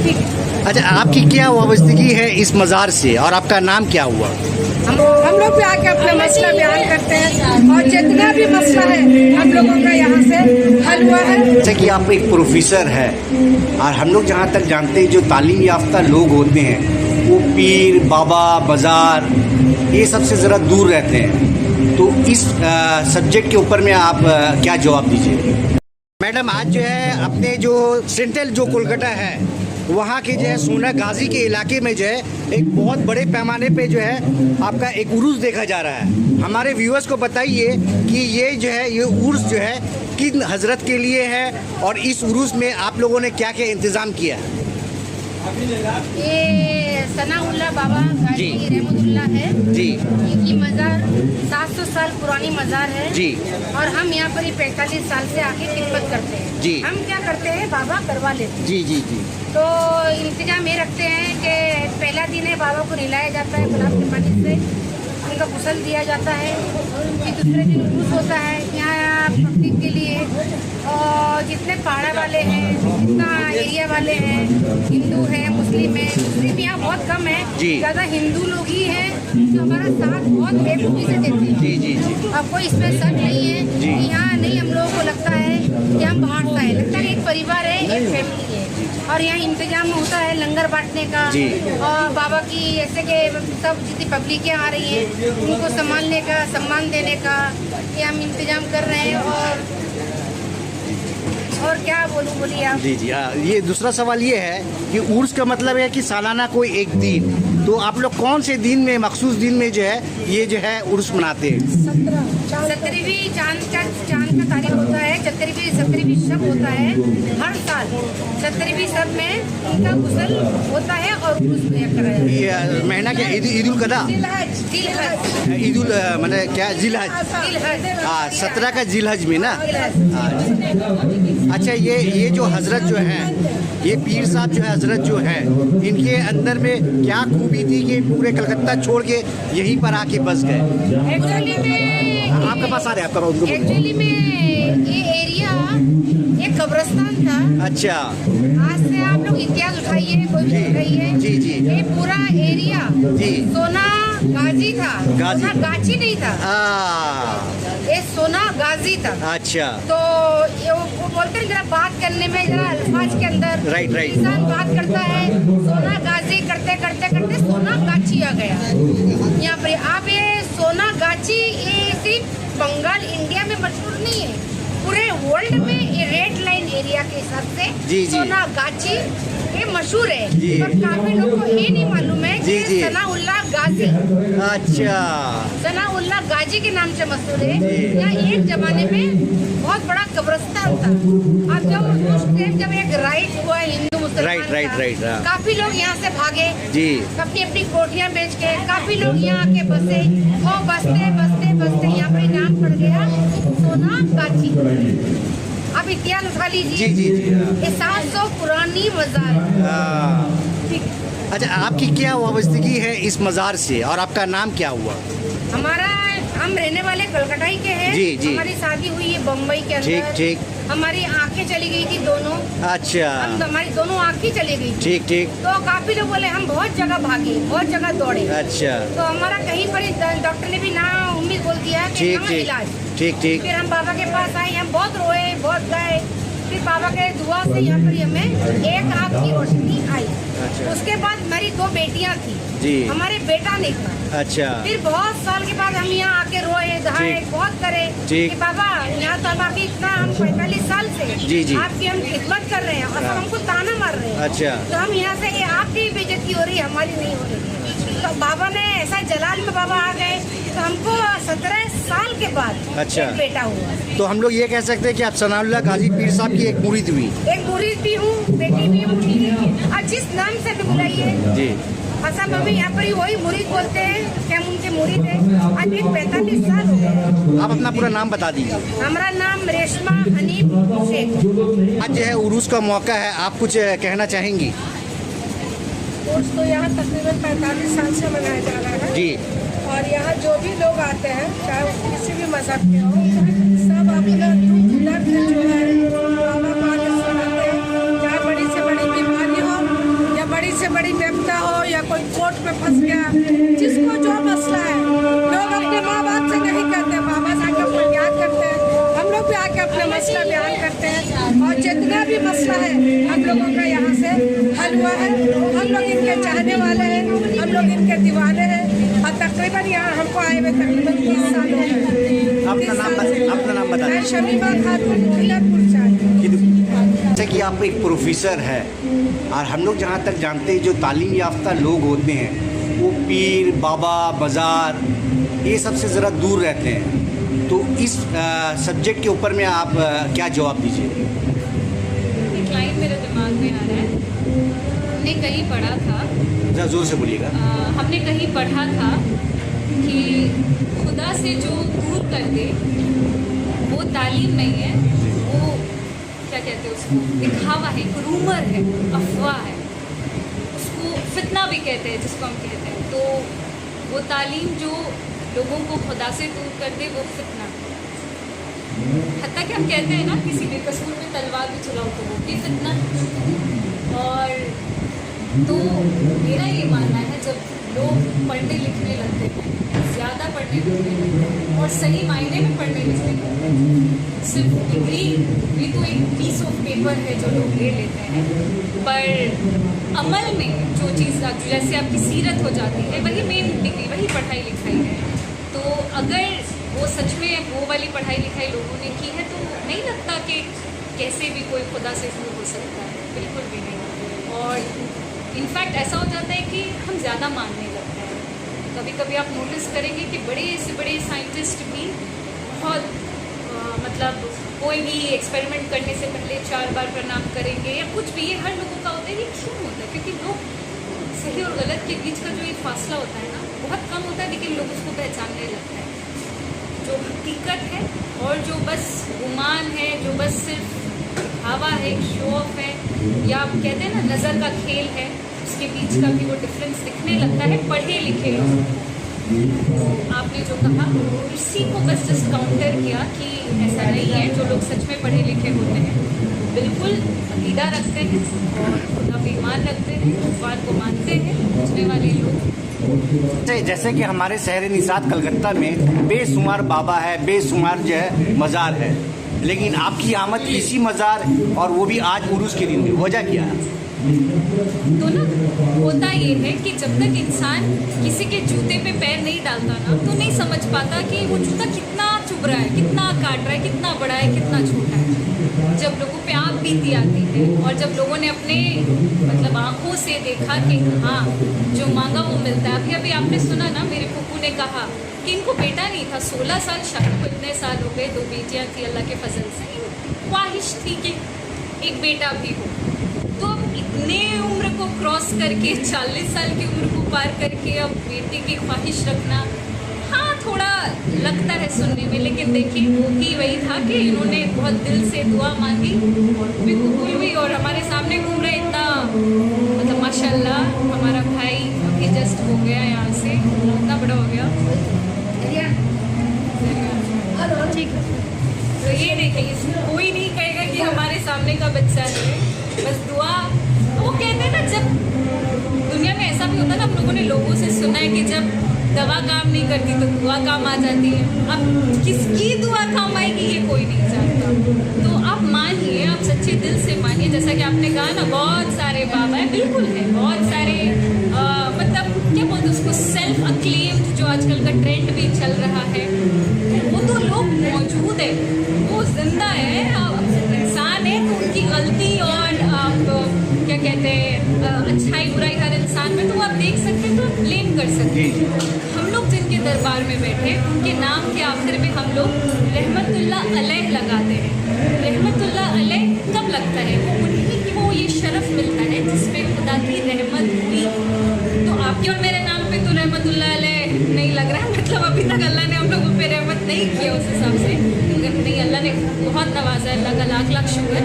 ठीक। अच्छा, आपकी क्या वाबस्तगी है इस मज़ार से और आपका नाम क्या हुआ? हम लोग भी आके अपना मसला बयान करते हैं और जितना भी मसला है हम लोगों का यहाँ से हल हुआ है। जैसे कि आप एक प्रोफेसर है और हम लोग जहाँ तक जानते हैं जो तालीम याफ्ता लोग होते हैं वो पीर बाबा बाजार ये सबसे ज़रा दूर रहते हैं, तो इस सब्जेक्ट के ऊपर में आप क्या जवाब दीजिए? मैडम, आज जो है अपने जो सेंट्रल जो कोलकाता है वहाँ के जो है सोना गाजी के इलाके में जो है एक बहुत बड़े पैमाने पे जो है आपका एक उर्स देखा जा रहा है। हमारे व्यूअर्स को बताइए कि ये जो है ये उर्स जो है किन हजरत के लिए है और इस उर्स में आप लोगों ने क्या क्या इंतज़ाम किया है? ये सनाउल्लाह बाबा गाजी रहमतुल्लाह है जी। इनकी मज़ार 700 साल पुरानी मज़ार है जी। और हम यहाँ पर 45 साल से आके खिदमत करते हैं जी। हम क्या करते हैं, बाबा करवा लेते हैं। जी जी जी। तो इंतजाम ये रखते हैं कि पहला दिन है बाबा को नहलाया जाता है गुलाब के पानी से, उनका गुसल दिया जाता है। फिर दूसरे दिन उर्स होता है यहाँ पब्लिक के लिए, और जितने पहाड़ा वाले हैं जितना एरिया वाले हैं, हिंदू हैं मुस्लिम हैं, मुस्लिम यहाँ बहुत कम है, ज़्यादा हिंदू लोग ही हैं जो हमारा साथ बहुत बेखूबी से देते हैं। जी जी जी। अब कोई इसमें शक नहीं है कि यहाँ नहीं हम लोगों को लगता है कि हम बाहर से आए, लगता है कि एक परिवार है, एक फैमिली है। और यहाँ इंतजाम होता है लंगर बांटने का और बाबा की ऐसे के सब जितनी पब्लिकें आ रही हैं उनको संभालने का, सम्मान देने का ये हम इंतजाम कर रहे हैं। और क्या बोलिए आप? जी जी हाँ। ये दूसरा सवाल ये है कि उर्स का मतलब है कि सालाना कोई एक दिन, तो आप लोग कौन से दिन में मखसूस दिन में जो है ये जो है उर्स मनाते हैं? 17वीं चांद का तारीख होता है, 17वीं शब होता है हर साल। 17वीं शब में उनका गुसल होता है और उर्स कराया जाता है। ये महीना क्या ईद उल कदा? ईद उल मतलब क्या जिलहज? हाँ, 17 का जिलहज में ना। अच्छा, ये जो हजरत जो हैं, ये पीर साहब जो है हजरत जो है, इनके अंदर में क्या खूबी थी कि पूरे कलकत्ता छोड़ के यहीं पर आके बस गए? एक्चुअली में आपके पास आ रहे हैं, आपका उनको। एक्चुअली में ये एरिया एक कब्रिस्तान था। अच्छा। आज से आप लोग इतिहास उठाइए, कोई भी उठाइए। जी जी। ये पूरा एरिया जी सोना गाजी था, गाजी। सोना गाची नहीं था, ये सोना गाजी था। अच्छा। तो ये वो बोलते हैं जरा बात करने में जरा अल्फाज के अंदर राइट राइट इंसान बात करता है, सोना गाजी करते करते करते सोना गाची आ गया यहाँ पर। आप ये सोना गाची ये सिर्फ बंगाल इंडिया में मशहूर नहीं है, पूरे वर्ल्ड में ये रेड लाइन एरिया के हिसाब से सोना गाची ये मशहूर है। पर काफी लोगों को ये नहीं मालूम है कि सनाउल्लाह गाजी, अच्छा, सनाउल्लाह गाजी के नाम से मशहूर है। यहाँ एक जमाने में बहुत बड़ा कब्रिस्तान था। अब जब उस टाइम जब एक राइट हुआ हिंदू मुसलमान राइट, काफी लोग यहाँ से भागे जी, अपनी अपनी कोठियाँ बेच के, काफी लोग यहाँ आके बसे और बसते बसते बसते यहाँ पर नाम पड़ गया सोना गाची। अब इतिहास उठा लीजिए। जी जी जी। ये 700 पुरानी मज़ार है। अच्छा, आपकी क्या वाबस्तगी है इस मज़ार से और आपका नाम क्या हुआ? हम रहने वाले कलकत्ता ही के हैं। जी जी। हमारी शादी हुई है बम्बई के अंदर। ठीक ठीक। हमारी आंखें चली गई थी दोनों। अच्छा। हमारी दोनों आंखें चली गई। ठीक ठीक। तो काफी लोग बोले हम बहुत जगह भागे, बहुत जगह दौड़े। अच्छा। तो हमारा कहीं पर डॉक्टर ने भी ना उम्मीद बोल दिया कि ना इलाज। ठीक ठीक। फिर हम बाबा के पास आए, हम बहुत रोए, बहुत गए। फिर बाबा के दुआ से यहाँ पर हमें एक आँख की रोशनी आई। अच्छा। उसके बाद मेरी 2 बेटियाँ थी जी, हमारे बेटा नहीं था। अच्छा। फिर बहुत साल के बाद हम यहाँ आके रोए धाए, बहुत करे कि बाबा यहाँ तो हम आपकी इतना हम 45 साल से आपकी हम खिदमत कर रहे हैं और सब हमको ताना मार रहे हैं। अच्छा। तो हम यहाँ से आपकी बेइज्जती हो रही है, हमारी नहीं हो रही। तो बाबा ने ऐसा जलाल में बाबा आ गए तो हमको 17 साल के बाद अच्छा एक बेटा हुआ। तो हम लोग ये कह सकते हैं कि आप सनाउल्लाह गाजी पीर साहब की एक मुरीद हुई। एक मुरीद भी हूँ, बेटी भी हूँ। और जिस नाम से भी बुलाइए जी, सब अभी यहाँ पर वही मुरीद बोलते हैं कि हम उनके मुरीद हैं। अभी 45 साल हो गए। आप अपना पूरा नाम बता दीजिए। हमारा नाम रेशमा हनीफ शेख। आज जो है उरूस का मौका है, आप कुछ कहना चाहेंगी? उर्स तो यहाँ तकरीबन 45 साल से मनाया जा रहा है जी। और यहाँ जो भी लोग आते हैं चाहे वो किसी भी मजहब के हो, सब अपना दुख दर्द जो है बाबा को आके सुनाते हैं। चाहे बड़ी से बड़ी बीमारी हो वक्त में फंस गया, जिसको जो मसला है, लोग अपने माँ बाप से नहीं कहते, बाबा साहब का फरियाद करते हैं। हम लोग भी आके अपना मसला बयान करते हैं और जितना भी मसला है हम लोगों का यहाँ से हल हुआ है। हम लोग इनके चाहने वाले हैं, हम लोग इनके दीवाने हैं और तकरीबन यहाँ हमको आए हुए तकरीबन 30 साल हो गए। अपना नाम बता मैं शमीमा खातून खिलरपुर चाहती। जैसे कि आप एक प्रोफेसर है और हम लोग जहाँ तक जानते हैं जो तालीम याफ्ता लोग होते हैं वो पीर बाबा बाज़ार ये सबसे ज़रा दूर रहते हैं। तो इस सब्जेक्ट के ऊपर में आप क्या जवाब दीजिए? एक लाइन मेरे दिमाग में आ रहा है, हमने कहीं पढ़ा था, ज़रा ज़ोर से बोलिएगा। हमने कहीं पढ़ा था कि खुदा से जो दूर कर दे वो तालीम नहीं है, वो क्या कहते हैं उसको, दिखावा है, एक रूमर है, अफवाह है, उसको फितना भी कहते हैं जिसको हम कहते हैं। तो वो तालीम जो लोगों को खुदा से दूर कर दे वो फितना है। हत्ता कि हम कहते हैं ना किसी भी कसूर में तलवार भी चलाओ तो वो भी फितना है। और तो मेरा ये मानना है जब लोग पढ़ने लिखने लगते हैं, ज़्यादा पढ़ने लिखने लगते हैं और सही मायने में पढ़ने लिखने लगते हैं, सिर्फ डिग्री भी तो एक पीस ऑफ पेपर है जो लोग ले लेते हैं, पर अमल में जो चीज़ जैसे आपकी सीरत हो जाती है वही मेन डिग्री, वही पढ़ाई लिखाई है। तो अगर वो सच में वो वाली पढ़ाई लिखाई लोगों ने की है तो नहीं लगता कि कैसे भी कोई खुदा से दूर हो सकता है, बिल्कुल भी नहीं। और इनफैक्ट ऐसा हो जाता है कि हम ज़्यादा मानने लगते हैं। कभी कभी आप नोटिस करेंगे कि बड़े से बड़े साइंटिस्ट भी बहुत मतलब कोई भी एक्सपेरिमेंट करने से पहले 4 बार प्रणाम करेंगे या कुछ भी, ये हर लोगों का होता है। ये क्यों होता है? क्योंकि लोग सही और गलत के बीच का जो एक फासला होता है ना बहुत कम होता है, लेकिन लोग उसको पहचानने लगते हैं। जो हकीकत है और जो बस गुमान है, जो बस सिर्फ दिखावा है, शो ऑफ है, या आप कहते हैं ना नज़र का खेल है, उसके बीच का भी वो डिफरेंस दिखने लगता है पढ़े लिखे लोगों को। तो आपने जो कहा उसी को बस जस्ट काउंटर किया कि ऐसा नहीं है। जो लोग सच में पढ़े लिखे होते हैं बिल्कुल अकीदा रखते हैं और खुदा पे ईमान रखते हैं, भगवान को मानते हैं, पूछने वाले लोग। जैसे कि हमारे शहर निसात कलकत्ता में बेशुमार बाबा है, बेशुमार जो है मज़ार है, लेकिन आपकी आमद इसी मज़ार और वो भी आज उरूस के दिन में, वजह क्या है? तो ना होता ये है कि जब तक इंसान किसी के जूते पे पैर नहीं डालता ना तो नहीं समझ पाता कि वो जूता कितना चुभ रहा है, कितना काट रहा है, कितना बड़ा है, कितना छोटा है। जब लोगों पे आप बीती आती है और जब लोगों ने अपने मतलब आँखों से देखा कि हाँ जो मांगा वो मिलता है। अभी आपने सुना ना मेरे फूफू ने कहा कि इनको बेटा नहीं था, 16 साल शादी को इतने साल हो गए, 2 बेटियाँ थी अल्लाह के फजल से, ख्वाहिश थी कि एक बेटा भी हो। तो अब इतने उम्र को क्रॉस करके 40 साल की उम्र को पार करके अब बेटे की ख्वाहिश रखना, हाँ थोड़ा लगता है सुनने में, लेकिन देखिए वो भी वही था कि इन्होंने बहुत दिल से दुआ मांगी, भी कबूल हुई और हमारे सामने घूम रहे इतना मतलब माशाल्लाह। हमारा भाई अभी जस्ट हो गया यहाँ से, इतना बड़ा हो गया। ठीक है, तो ये देखिए कोई नहीं कहेगा कि हमारे सामने का बच्चा है, बस दुआ। वो कहते हैं ना जब दुनिया में ऐसा भी होता है ना, हम लोगों ने लोगों से सुना है कि जब दवा काम नहीं करती तो दुआ काम आ जाती है। अब किसकी दुआ काम आएगी ये कोई नहीं जानता। तो आप मानिए, आप सच्चे दिल से मानिए, जैसा कि आपने कहा ना बहुत सारे बाबा हैं, बिल्कुल है, बहुत सारे मतलब क्या बोलते उसको सेल्फ अक्लेम्ड जो आजकल का ट्रेंड भी चल रहा है, वो तो लोग मौजूद है, वो जिंदा है, इंसान है, तो उनकी गलती और आप क्या कहते हैं अच्छाई बुराई हर इंसान में तो आप देख सकते हैं, तो ब्लेम कर सकते हैं। हम लोग जिनके दरबार में बैठे उनके नाम के आखिर में हम लोग रहमतुल्लाह अलैह लगाते हैं। रहमतुल्लाह अलैह कब लगता है? वो उन्हीं को ये शरफ मिलता है जिसमें खुदा की रहमत हुई। तो आपके और मेरे नाम पे तो रहमतुल्लाह अलैह नहीं लग रहा है, मतलब अभी तक अल्लाह ने हम लोगों पे रहमत नहीं किया उस हिसाब से, मगर नहीं, अल्लाह ने बहुत नवाजा, अल्लाह का लाख लाख शुक्र।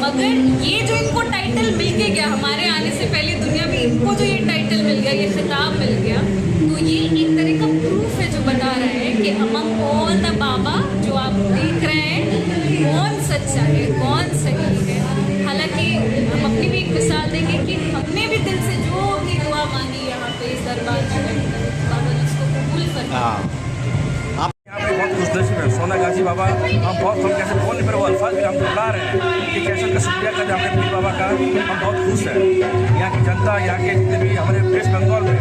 मगर ये जो इनको टाइटल मिल के गया हमारे आने से पहले दुनिया में, इनको जो ये टाइटल मिल गया, ये खिताब मिल गया, तो ये एक तरह का प्रूफ है जो बता रहा है कि अमंग ऑल द बाबा जो आप देख रहे हैं कौन सच्चा है, कौन सही है। हालांकि हम अपनी भी एक मिसाल देंगे कि हमने भी दिल से जो भी दुआ मांगी यहाँ पे इस हाँ यहाँ पे बहुत खुशनसीब है सोना गाजी बाबा। हम बहुत हम कैसे बोल नहीं पर वो अल्फाज भी हम बुला रहे हैं कि कैसे उनका शुक्रिया करते हैं अपने पीर बाबा का। हम बहुत खुश हैं, यहाँ की जनता, यहाँ के जितने भी हमारे वेस्ट बंगाल में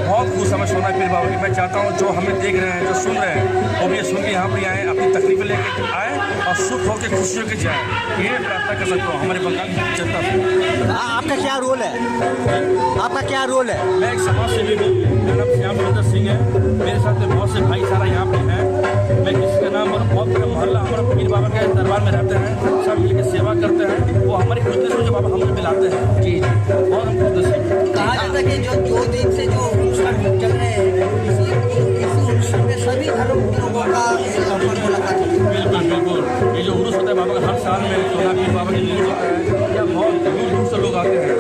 बहुत खुश हमें सोना पीर बाबा की। मैं चाहता हूँ जो हमें देख रहे हैं, जो सुन रहे हैं, वो भी ये सुन के यहाँ पर आएँ, अपनी तकलीफें लेकर आए और सुख होकर खुशियों के जाए। ये मैं प्रार्थना कर सकता हूँ हमारे बंगाल की जनता से। आपका क्या रोल है? आपका क्या रोल है? मैं एक समाज सेवी हूँ, मेरा नाम श्याम सुंदर सिंह है। मेरे साथ में बहुत से भाईचारा यहाँ पे हैं। मैं किसी का नाम और बहुत बड़ा मोहल्ला हमारा पीर बाबा के दरबार में रहते हैं, सब मिलकर सेवा करते हैं। वो हमारी खुशनसीब जो बाबा हमें मिलाते हैं जी, और हम खुशनसीब। कहा जाता है कि जो 2 दिन से जो অনুষ্ঠাन चल रहे हैं, इस অনুষ্ঠাन में सभी धर्म के लोगों का मुलाकात होती है। बिल्कुल बिल्कुल, ये जो उर्स होता है बाबा का हर साल में सोना पीर बाबा के उर्स होता है। यहाँ बहुत दूर दूर से लोग आते हैं,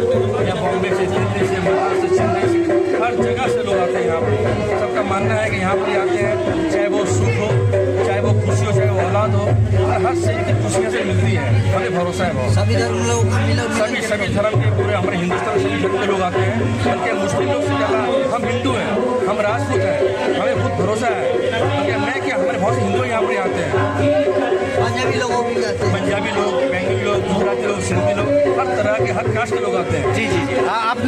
यहाँ बॉम्बे से, दिल्ली से, मद्रास से, चेन्नई से, हर जगह से लोग आते हैं यहाँ पर। सबका मानना है कि यहाँ पर आते हैं, चाहे वो सुख हो, चाहे वो खुशी हो, चाहे वो औलाद हो, हर से इनकी खुशियाँ से मिलती है। हमें भरोसा है बहुत। सभी धर्म लोगों का मिला सभी धर्म के पूरे हमारे हिंदुस्तान सभी धर्म के लोग आते हैं। बल्कि मुस्लिम लोग से ज़्यादा हम हिंदू हैं, हम राजपूत हैं, हमें बहुत भरोसा है। बल्कि मैं क्या, हमारे बहुत से हिंदू यहाँ पर आते हैं। पंजाबी लोगों भी आते हैं, पंजाबी लोग, बेंगली लोग, गुजराती लोग, सिंधी लोग, हर तरह के, हर कास्ट के लोग आते हैं। जी जी जी। आप